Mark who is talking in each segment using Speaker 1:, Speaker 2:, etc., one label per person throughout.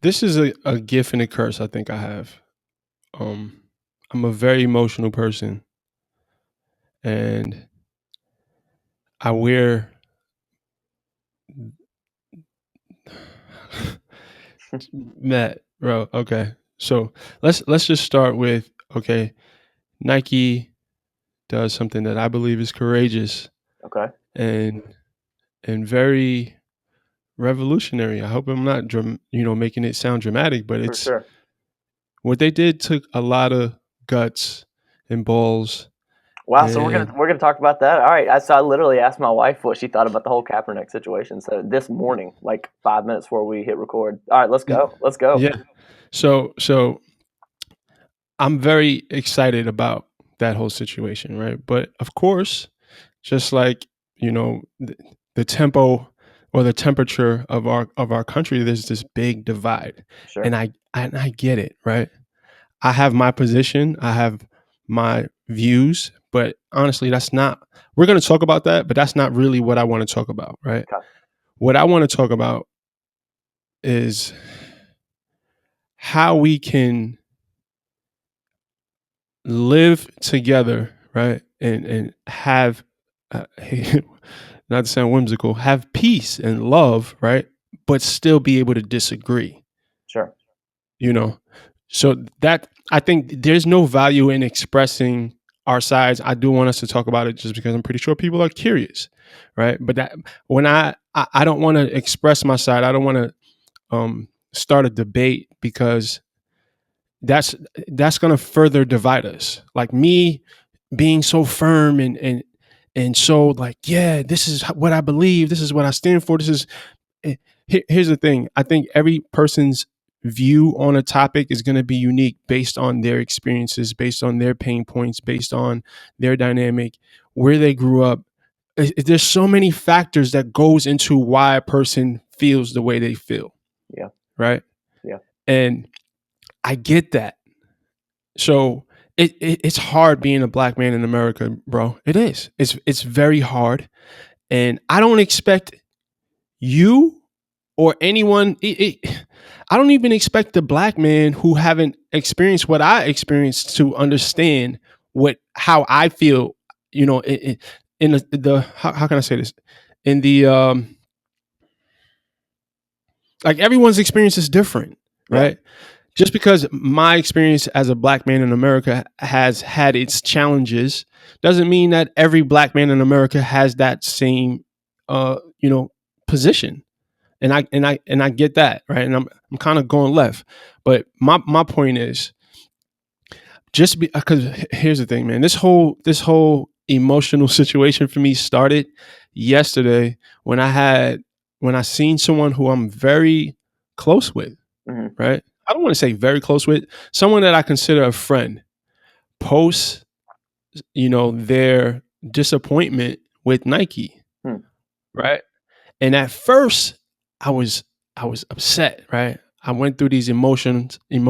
Speaker 1: This is a gift and a curse I think I have. Um, I'm a very emotional person, and I wear Matt, bro. Okay, so let's just start with okay. Nike does something that I believe is courageous
Speaker 2: Okay.
Speaker 1: and very revolutionary. I hope I'm not making it sound dramatic, but
Speaker 2: For
Speaker 1: it's
Speaker 2: sure.
Speaker 1: what they did took a lot of guts and balls
Speaker 2: Wow. So we're gonna
Speaker 1: and
Speaker 2: we're gonna talk about that. All right. I literally asked my wife what she thought about the whole Kaepernick situation. So this morning, like 5 minutes before we hit record. All right. Let's go. Let's go.
Speaker 1: yeah. So I'm very excited about that whole situation, right? But of course, just like the tempo or the temperature of our country, there's this big divide,
Speaker 2: Sure.
Speaker 1: and I get it, right? I have my position, I have my views, but honestly, that's not. We're going to talk about that, but that's not really what I want to talk about, right?
Speaker 2: Okay.
Speaker 1: What I want to talk about is how we can live together, right? And have not to sound whimsical, have peace and love, right? But still be able to disagree,
Speaker 2: Sure.
Speaker 1: you know. So that I think there's no value in expressing our sides. I do want us to talk about it just because I'm pretty sure people are curious, right? But that when I don't want to express my side, I don't want to start a debate because that's going to further divide us. Like me being so firm and so like, yeah, this is what I believe, this is what I stand for, this is here's the thing. I think every person's view on a topic is going to be unique based on their experiences, based on their pain points, based on their dynamic, where they grew up. There's so many factors that goes into why a person feels the way they feel,
Speaker 2: Yeah.
Speaker 1: right?
Speaker 2: Yeah.
Speaker 1: And I get that. So it's hard being a black man in America, bro. It is. It's very hard, and I don't expect you or anyone. I don't even expect the black man who haven't experienced what I experienced to understand how I feel. You know, in the how can I say this? In the like everyone's experience is different,
Speaker 2: Yeah.
Speaker 1: right? Just because my experience as a black man in America has had its challenges doesn't mean that every black man in America has that same position. And I get that, right? And I'm kind of going left. But my point is just because here's the thing, man. This whole emotional situation for me started yesterday when I seen someone who I'm very close with,
Speaker 2: Hmm.
Speaker 1: right? I don't want to say very close with, someone that I consider a friend, post, their disappointment with Nike,
Speaker 2: Hmm.
Speaker 1: right? And at first I was upset, right? I went through these emotions, and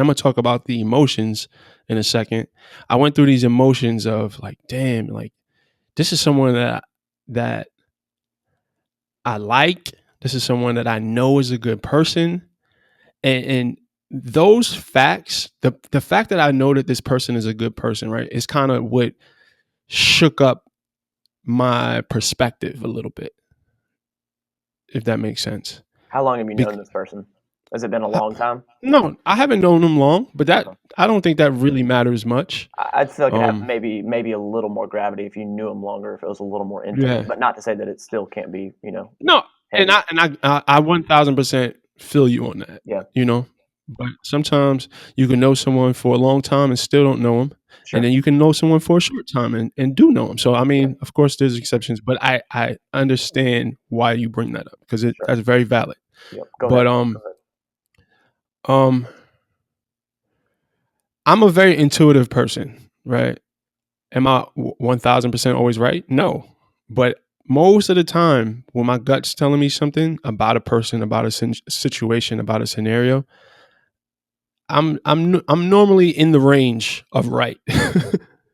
Speaker 1: I'm gonna talk about the emotions in a second. I went through these emotions of like, damn, like this is someone that I like. This is someone that I know is a good person, and those facts, the fact that I know that this person is a good person, right, is kind of what shook up my perspective a little bit, if that makes sense.
Speaker 2: How long have you known
Speaker 1: Bec-
Speaker 2: this person? Has it been a long time?
Speaker 1: no, I haven't known him long, but
Speaker 2: Okay.
Speaker 1: I don't think that really matters much.
Speaker 2: I'd feel like it'd have
Speaker 1: Um,
Speaker 2: maybe a little more gravity if you knew him longer, if it was a little more intimate.
Speaker 1: yeah,
Speaker 2: But not to say that it still can't be,
Speaker 1: no, and
Speaker 2: heavy.
Speaker 1: I 1,000% feel you on that.
Speaker 2: Yeah.
Speaker 1: You know, but sometimes you can know someone for a long time and still don't know them, and
Speaker 2: Sure.
Speaker 1: then you can know someone for a short time and do know them. So I
Speaker 2: Yeah.
Speaker 1: mean, of course, there's exceptions, but I understand why you bring that up because
Speaker 2: Sure.
Speaker 1: that's very valid.
Speaker 2: Yep. Go ahead.
Speaker 1: But
Speaker 2: Go ahead.
Speaker 1: um, I'm a very intuitive person, right? Am I 1,000% always right? No. But most of the time, when my gut's telling me something about a person, about a situation, about a scenario, I'm normally in the range of right. you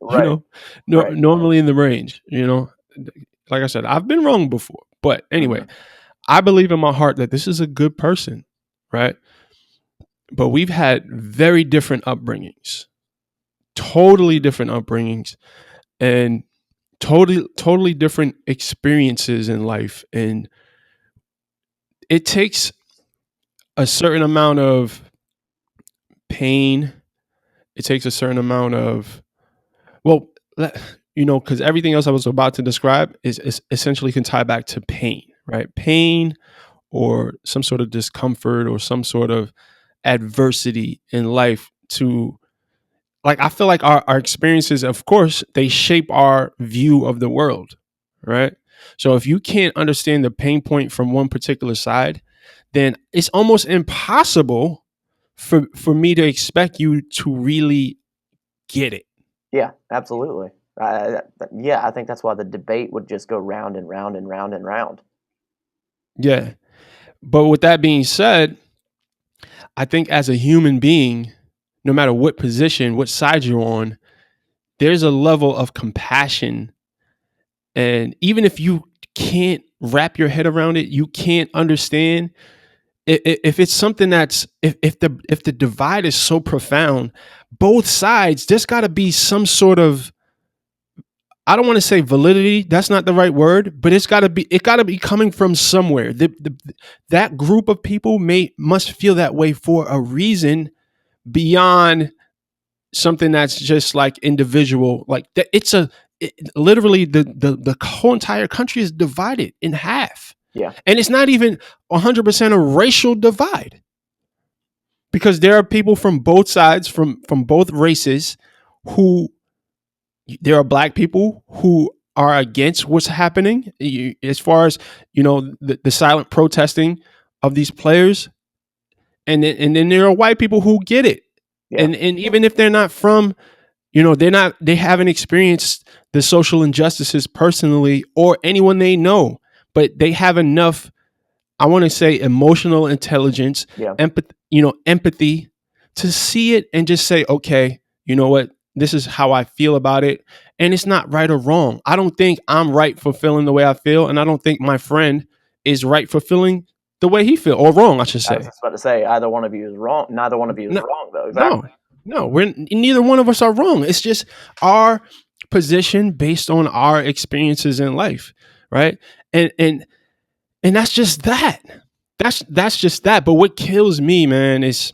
Speaker 2: Right.
Speaker 1: know,
Speaker 2: Right.
Speaker 1: normally in the range. Like I said, I've been wrong before, but anyway,
Speaker 2: Hmm.
Speaker 1: I believe in my heart that this is a good person. right? But we've had very different upbringings, totally different upbringings, and totally different experiences in life. And it takes a certain amount of pain. It takes a certain amount of, well, because everything else I was about to describe is essentially can tie back to pain, right? Pain or some sort of discomfort or some sort of adversity in life to, like, I feel like our experiences, of course, they shape our view of the world, right? So if you can't understand the pain point from one particular side, then it's almost impossible for me to expect you to really get it.
Speaker 2: Yeah, absolutely. Yeah, I think that's why the debate would just go round and round and round and round.
Speaker 1: Yeah. But with that being said, I think as a human being, no matter what position, what side you're on, there's a level of compassion. And even if you can't wrap your head around it, you can't understand, if it's something that's, if the divide is so profound, both sides, there's got to be some sort of, I don't want to say validity. That's not the right word, but it got to be coming from somewhere. That group of people must feel that way for a reason beyond something that's just like individual. Like that, literally the whole entire country is divided in half,
Speaker 2: Yeah,
Speaker 1: and it's not even 100% a racial divide, because there are people from both sides, from both races, who, there are black people who are against what's happening, as far as the silent protesting of these players, and then there are white people who get it,
Speaker 2: yeah,
Speaker 1: and even if they're not from, they haven't experienced the social injustices personally or anyone they know, but they have enough, I want to say, emotional intelligence,
Speaker 2: yeah,
Speaker 1: empathy to see it and just say, okay, you know what? This is how I feel about it. And it's not right or wrong. I don't think I'm right for feeling the way I feel. And I don't think my friend is right for feeling the way he feel, or wrong, I should
Speaker 2: I was
Speaker 1: say.
Speaker 2: just about to say either one of you is wrong. Neither one of you is
Speaker 1: No,
Speaker 2: wrong, though.
Speaker 1: no,
Speaker 2: Exactly.
Speaker 1: no. Neither one of us are wrong. It's just our position based on our experiences in life. Right. And that's just that. That's just that. But what kills me, man, is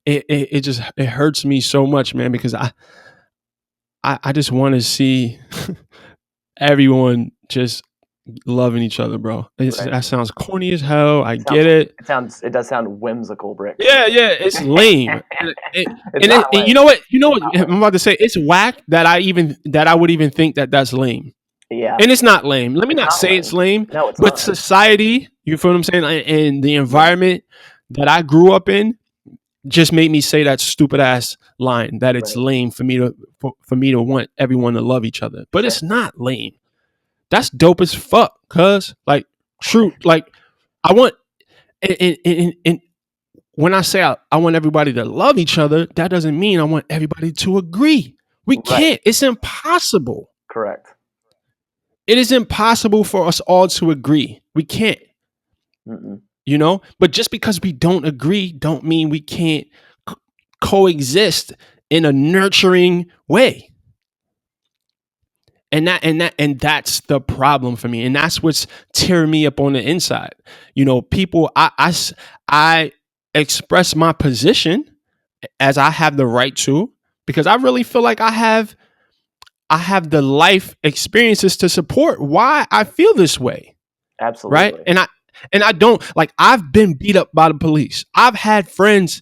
Speaker 1: it hurts me so much, man, because I just want to see everyone just loving each other, bro.
Speaker 2: Right.
Speaker 1: That sounds corny as hell. I
Speaker 2: It sounds.
Speaker 1: get it.
Speaker 2: It does sound whimsical, Brix.
Speaker 1: Yeah, yeah, it's lame.
Speaker 2: It's not
Speaker 1: And
Speaker 2: lame.
Speaker 1: you know what I'm about to say? It's whack that I would even think that that's lame.
Speaker 2: Yeah,
Speaker 1: And it's not lame. Let me
Speaker 2: it's
Speaker 1: not
Speaker 2: not
Speaker 1: say it's
Speaker 2: lame.
Speaker 1: lame,
Speaker 2: No, it's
Speaker 1: but
Speaker 2: not.
Speaker 1: society, you feel what I'm saying, and the environment that I grew up in just made me say that stupid ass line that it's
Speaker 2: Right.
Speaker 1: lame for me to want everyone to love each other. But
Speaker 2: Sure.
Speaker 1: it's not lame. That's dope as fuck, cuz like true, like I want, and when I say I want everybody to love each other, that doesn't mean I want everybody to agree. We
Speaker 2: Right.
Speaker 1: can't. It's impossible.
Speaker 2: Correct.
Speaker 1: It is impossible for us all to agree. We can't,
Speaker 2: Mm-mm.
Speaker 1: But just because we don't agree don't mean we can't coexist in a nurturing way. And that's the problem for me, and that's what's tearing me up on the inside. People, I express my position as I have the right to, because I really feel like I have the life experiences to support why I feel this way, right?
Speaker 2: Absolutely.
Speaker 1: And I don't, like, I've been beat up by the police. I've had friends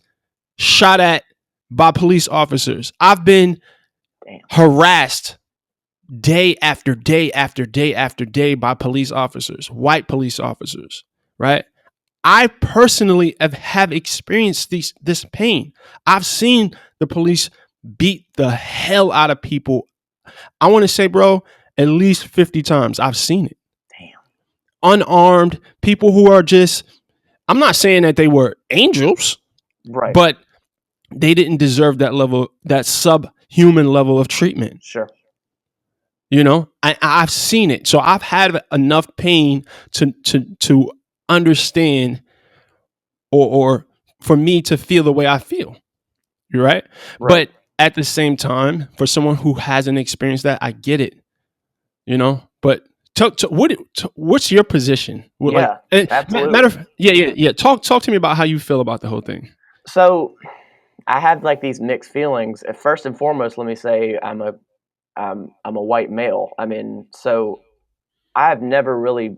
Speaker 1: shot at by police officers. I've been
Speaker 2: Damn.
Speaker 1: harassed day after day after day after day by police officers, white police officers, right? I personally have experienced this pain. I've seen the police beat the hell out of people. I want to say, bro, at least 50 times I've seen it.
Speaker 2: Damn.
Speaker 1: Unarmed people who are just, I'm not saying that they were angels,
Speaker 2: Right.
Speaker 1: but they didn't deserve that level, that subhuman level of treatment.
Speaker 2: Sure.
Speaker 1: I've seen it. So I've had enough pain to understand or for me to feel the way I feel. You're right.
Speaker 2: Right.
Speaker 1: But at the same time, for someone who hasn't experienced that, I get it. But what's your position?
Speaker 2: Yeah,
Speaker 1: Matter
Speaker 2: absolutely.
Speaker 1: of yeah. Talk to me about how you feel about the whole thing.
Speaker 2: So I have like these mixed feelings. First and foremost, let me say I'm a white male. I mean, so I've never really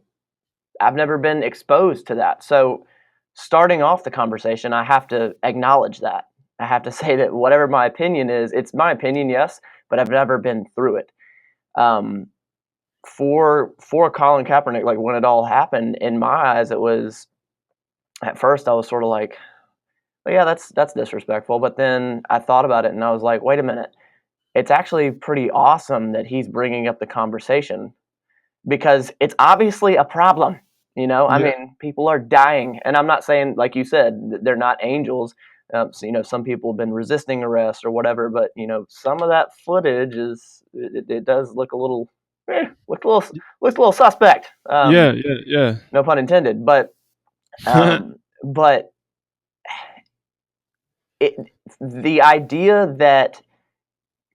Speaker 2: I've never been exposed to that. So starting off the conversation, I have to acknowledge that. I have to say that whatever my opinion is, it's my opinion, yes, but I've never been through it. Um, for Colin Kaepernick, like when it all happened, in my eyes, it was at first I was sort of like, well, yeah, that's disrespectful. But then I thought about it and I was like, wait a minute, it's actually pretty awesome that he's bringing up the conversation because it's obviously a problem. I
Speaker 1: Yeah,
Speaker 2: mean, people are dying, and I'm not saying, like you said, they're not angels. So, some people have been resisting arrest or whatever, but some of that footage it does look a little, looks a little suspect.
Speaker 1: yeah.
Speaker 2: No pun intended, but um, but it, the idea that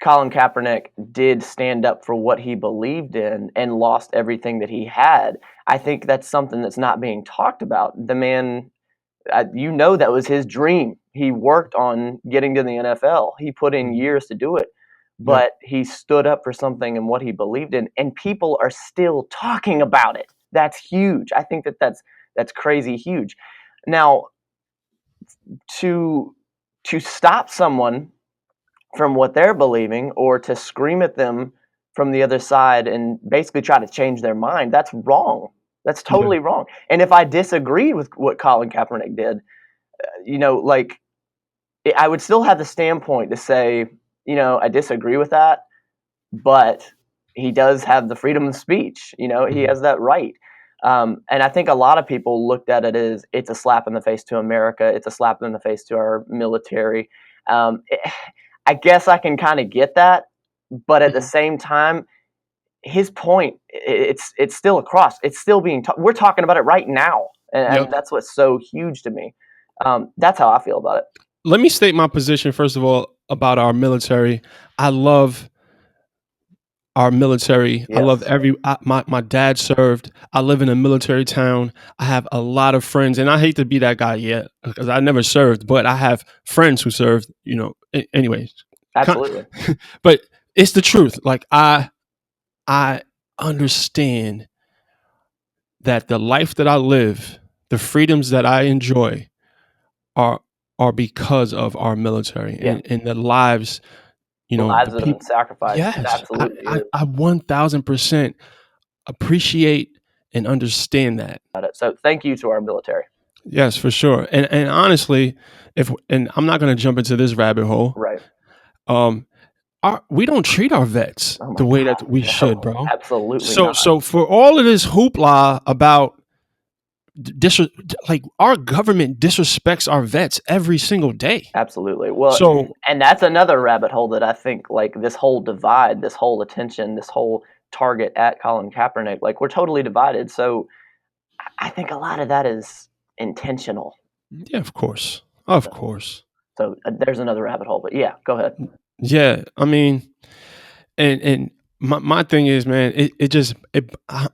Speaker 2: Colin Kaepernick did stand up for what he believed in and lost everything that he had. I think that's something that's not being talked about. The man, that was his dream. He worked on getting to the NFL. He put in years to do it,
Speaker 1: Yep.
Speaker 2: but he stood up for something and what he believed in, and people are still talking about it. That's huge. I think that's crazy huge. Now, to to stop someone from what they're believing or to scream at them from the other side and basically try to change their mind, that's wrong. That's
Speaker 1: Yeah.
Speaker 2: totally wrong. And if I disagreed with what Colin Kaepernick did, like I would still have the standpoint to say, I disagree with that, but he does have the freedom of speech. He
Speaker 1: Mhm.
Speaker 2: has that right. And I think a lot of people looked at it as it's a slap in the face to America. It's a slap in the face to our military. I guess I can kind of get that, but at the
Speaker 1: Mhm.
Speaker 2: same time, his point it's still across. It's still being we're talking about it right now, and
Speaker 1: Yep.
Speaker 2: that's what's so huge to me. That's how I feel about it.
Speaker 1: Let me state my position first of all about our military. I love our military. I love
Speaker 2: Yes,
Speaker 1: my dad served. I live in a military town. I have a lot of friends, and I hate to be that guy yet because I never served, but I have friends who served. Anyways,
Speaker 2: absolutely.
Speaker 1: but it's the truth. Like I understand that the life that I live, the freedoms that I enjoy, are are because of our military
Speaker 2: Yeah,
Speaker 1: and the lives.
Speaker 2: the
Speaker 1: The
Speaker 2: lives that have been
Speaker 1: people.
Speaker 2: sacrificed. It
Speaker 1: Yes,
Speaker 2: absolutely is.
Speaker 1: I 1000% appreciate and understand that.
Speaker 2: About it. So thank you to our military.
Speaker 1: Yes, for sure. And honestly, if and I'm not going to jump into this rabbit hole.
Speaker 2: Right.
Speaker 1: Um, we don't treat our vets
Speaker 2: Oh
Speaker 1: the
Speaker 2: my
Speaker 1: way that
Speaker 2: God.
Speaker 1: we should,
Speaker 2: No,
Speaker 1: bro.
Speaker 2: absolutely
Speaker 1: So
Speaker 2: not.
Speaker 1: so for all of this hoopla about dis- like our government disrespects our vets every single day.
Speaker 2: Absolutely. Well,
Speaker 1: So
Speaker 2: and that's another rabbit hole that I think like this whole divide, this whole attention, this whole target at Colin Kaepernick, like we're totally divided. So I think a lot of that is intentional.
Speaker 1: yeah, of course, of
Speaker 2: So,
Speaker 1: course,
Speaker 2: there's another rabbit hole, but yeah, go ahead.
Speaker 1: yeah. I mean, and my thing is, man, it just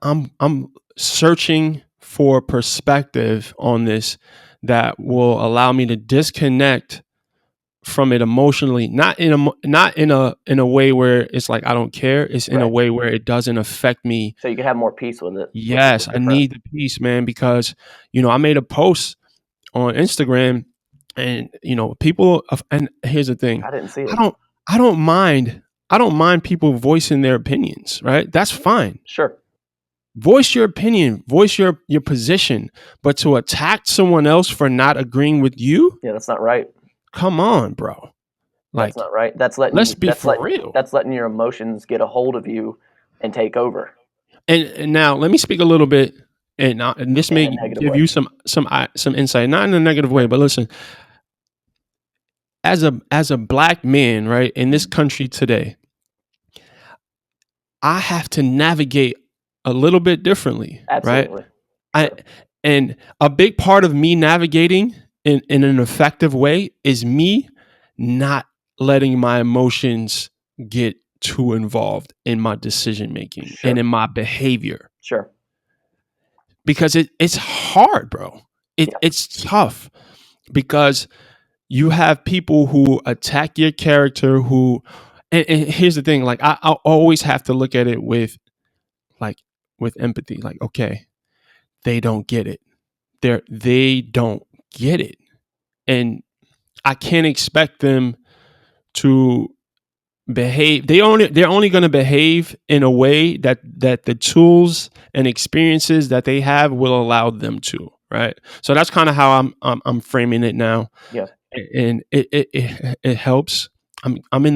Speaker 1: I'm searching for perspective on this that will allow me to disconnect from it emotionally, not in a way where it's like I don't care. It's in a
Speaker 2: Right.
Speaker 1: way where it doesn't affect me.
Speaker 2: So you can have more peace with it with
Speaker 1: Yes, I
Speaker 2: your friends.
Speaker 1: need the peace, man, because I made a post on Instagram, and people. And here's the thing,
Speaker 2: I didn't see
Speaker 1: I
Speaker 2: it.
Speaker 1: don't, I don't mind, I don't mind people voicing their opinions, right? That's fine.
Speaker 2: Sure.
Speaker 1: Voice your opinion, voice your position, but to attack someone else for not agreeing with you,
Speaker 2: Yeah, that's not right.
Speaker 1: come on, bro.
Speaker 2: That's
Speaker 1: Like,
Speaker 2: not right.
Speaker 1: let's be for real.
Speaker 2: That's letting your emotions get a hold of you and take over
Speaker 1: And now let me speak a little bit, and this
Speaker 2: in
Speaker 1: may
Speaker 2: a negative
Speaker 1: give
Speaker 2: way.
Speaker 1: you some insight, not in a negative way,
Speaker 2: Right.
Speaker 1: but listen, as a black man, right, in this
Speaker 2: Mhm.
Speaker 1: country today, I have to navigate a little bit differently, right?
Speaker 2: Absolutely.
Speaker 1: I
Speaker 2: Sure.
Speaker 1: and a big part of me navigating in an effective way is me not letting my emotions get too involved in my decision making and
Speaker 2: Sure.
Speaker 1: in my behavior,
Speaker 2: Sure.
Speaker 1: because it's hard, bro.
Speaker 2: Yeah.
Speaker 1: It's tough because you have people who attack your character who, and here's the thing, like I always have to look at it with like with empathy, like, okay, they don't get it, they don't get it, and I can't expect them to behave. They're only going to behave in a way that the tools and experiences that they have will allow them to, right? So that's kind of how I'm framing it now,
Speaker 2: Yeah.
Speaker 1: and it helps. I'm in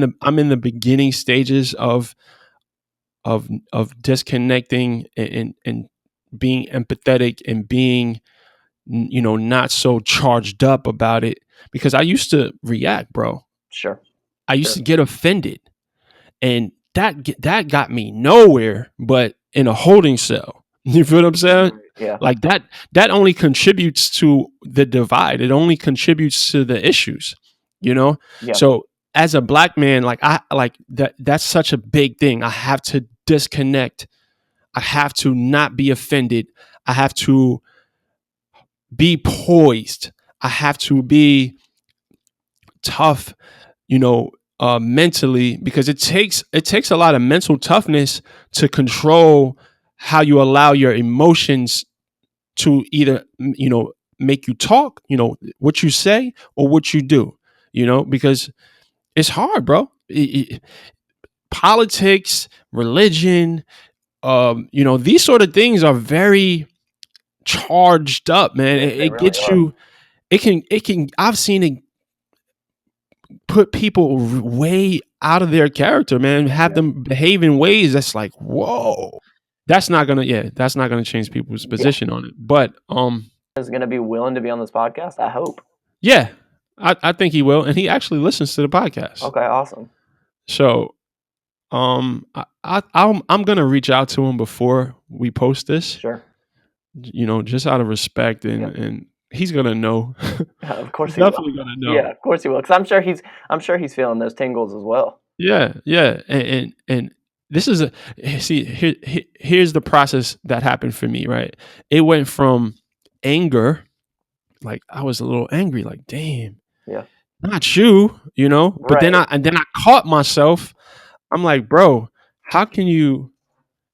Speaker 1: the beginning stages of disconnecting and being empathetic and being, not so charged up about it, because I used to react, bro.
Speaker 2: Sure.
Speaker 1: I used
Speaker 2: Sure.
Speaker 1: to get offended, and that got me nowhere but in a holding cell. You feel what I'm saying?
Speaker 2: Right. Yeah.
Speaker 1: Like that only contributes to the divide. It only contributes to the issues, you know?
Speaker 2: Yeah.
Speaker 1: So as a black man, like I like that's such a big thing. I have to disconnect. I have to not be offended. I have to be poised. I have to be tough, mentally, because it takes a lot of mental toughness to control how you allow your emotions to either make you talk, what you say or what you do, because it's hard, bro. Politics, religion, these sort of things are very charged up, man.
Speaker 2: They,
Speaker 1: It,
Speaker 2: they
Speaker 1: it
Speaker 2: really
Speaker 1: gets
Speaker 2: are.
Speaker 1: you. It can. I've seen it put people way out of their character, man. Have
Speaker 2: Yeah.
Speaker 1: them behave in ways that's like, whoa. That's not gonna change people's
Speaker 2: Yeah.
Speaker 1: position on it. But
Speaker 2: Is going to be willing to be on this podcast? I hope.
Speaker 1: yeah, I think he will, and he actually listens to the podcast.
Speaker 2: Okay. Awesome.
Speaker 1: So I'm gonna reach out to him before we post this,
Speaker 2: Sure.
Speaker 1: just out of respect, and
Speaker 2: Yeah.
Speaker 1: and he's gonna know.
Speaker 2: Of
Speaker 1: He's
Speaker 2: course he will.
Speaker 1: definitely gonna
Speaker 2: Yeah.
Speaker 1: know.
Speaker 2: Of course he will. Because I'm sure he's feeling those tingles as well.
Speaker 1: Yeah, yeah, and this is a see here's the process that happened for me, right? It went from anger, like I was a little angry, like damn,
Speaker 2: Yeah.
Speaker 1: not you, but then
Speaker 2: Right.
Speaker 1: I caught myself. I'm like, bro, how can you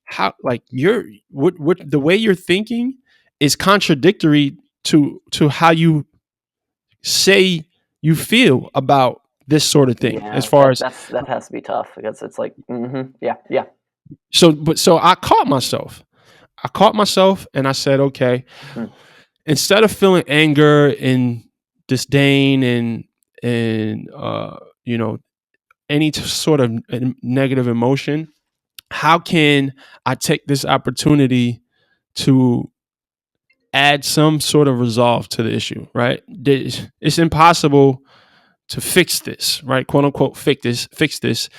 Speaker 1: how like you're what the way you're thinking is contradictory to how you say you feel about this sort of thing, as
Speaker 2: Yeah.
Speaker 1: far as
Speaker 2: That has to be tough because it's like, yeah. Yeah.
Speaker 1: so I caught myself. And I said, okay,
Speaker 2: Mm.
Speaker 1: instead of feeling anger and disdain and any sort of negative emotion, how can I take this opportunity to add some sort of resolve to the issue, right? It's impossible to fix this, right? Quote unquote, fix this.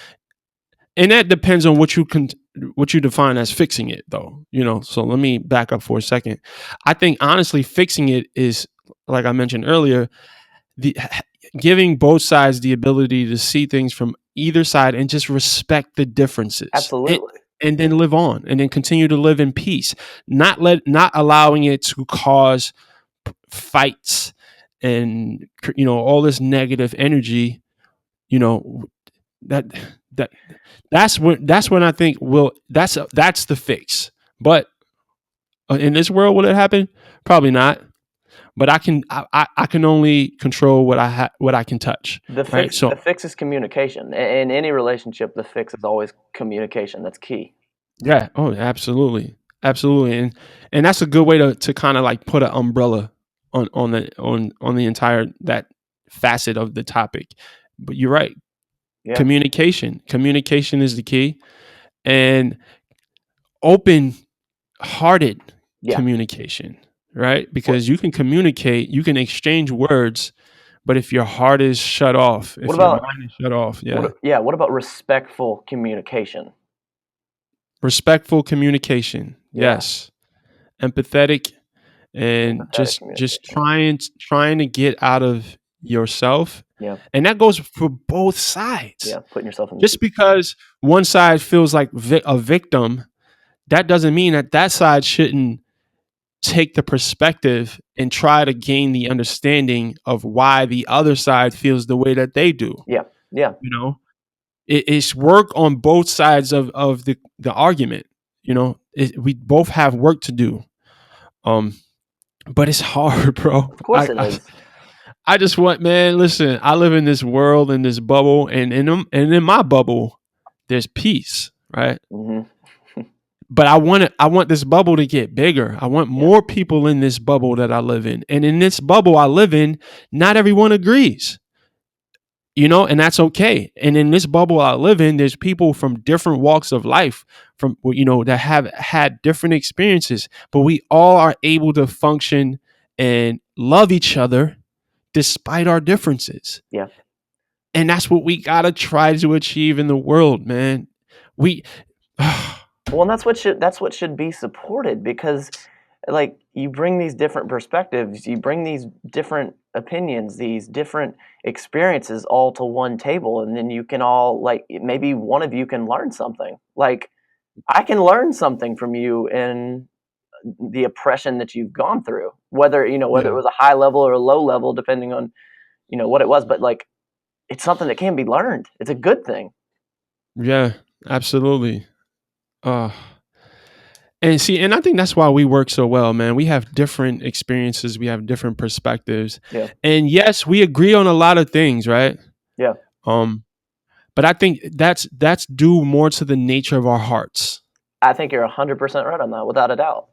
Speaker 1: And that depends on what you define as fixing it, though. So let me back up for a second. I think honestly, fixing it is, like I mentioned earlier, the giving both sides the ability to see things from either side and just respect the differences,
Speaker 2: Absolutely.
Speaker 1: and then live on, and then continue to live in peace. Not allowing it to cause fights and all this negative energy. You know that that that's when I think that's the fix. But in this world, will it happen? Probably not. But I can only control what I can touch,
Speaker 2: The
Speaker 1: right?
Speaker 2: fix
Speaker 1: So
Speaker 2: the fix is communication. In any relationship, the fix is always communication. That's key.
Speaker 1: yeah, oh, absolutely, absolutely, and that's a good way to kind of like put an umbrella on the entire that facet of the topic. But you're right.
Speaker 2: Yeah.
Speaker 1: Communication is the key, and open hearted
Speaker 2: Yeah.
Speaker 1: communication, right?
Speaker 2: What
Speaker 1: Because you can communicate, you can exchange words, but if your heart is shut off,
Speaker 2: what
Speaker 1: if your
Speaker 2: about
Speaker 1: mind is shut off, yeah.
Speaker 2: what about respectful communication?
Speaker 1: Respectful communication,
Speaker 2: Yeah.
Speaker 1: yes. Empathetic, and
Speaker 2: Empathetic
Speaker 1: just
Speaker 2: communication.
Speaker 1: trying to get out of yourself.
Speaker 2: Yeah.
Speaker 1: And that goes for both sides.
Speaker 2: Yeah. Putting yourself in the
Speaker 1: Just
Speaker 2: shoes.
Speaker 1: because one side feels like a victim, that doesn't mean that that side shouldn't take the perspective and try to gain the understanding of why the other side feels the way that they do.
Speaker 2: Yeah. Yeah.
Speaker 1: You know, it's work on both sides of the argument. You know, we both have work to do. Um, but it's hard, bro.
Speaker 2: Of course it is.
Speaker 1: I just want, man. Listen, I live in this world, in this bubble, and in my bubble, there's peace, right?
Speaker 2: Hmm.
Speaker 1: But I want this bubble to get bigger. I want
Speaker 2: Yeah.
Speaker 1: more people in this bubble that I live in. And in this bubble I live in, not everyone agrees. You know, and that's okay. And in this bubble I live in, there's people from different walks of life, from that have had different experiences, but we all are able to function and love each other despite our differences.
Speaker 2: Yeah.
Speaker 1: And that's what we got to try to achieve in the world, man. We
Speaker 2: Well, and that's what should be supported, because like you bring these different perspectives, you bring these different opinions, these different experiences all to one table, and then you can all, like, maybe one of you can learn something. Like, I can learn something from you in the oppression that you've gone through, whether whether it
Speaker 1: yeah.
Speaker 2: was a high level or a low level, depending on what it was. But like, it's something that can be learned. It's a good thing.
Speaker 1: Yeah, absolutely. Uh and see, and I think that's why we work so well, man. We have different experiences, we have different perspectives.
Speaker 2: Yeah.
Speaker 1: And yes, we agree on a lot of things, right?
Speaker 2: Yeah.
Speaker 1: Um but I think that's due more to the nature of our hearts.
Speaker 2: I think you're 100% right on that, without a doubt.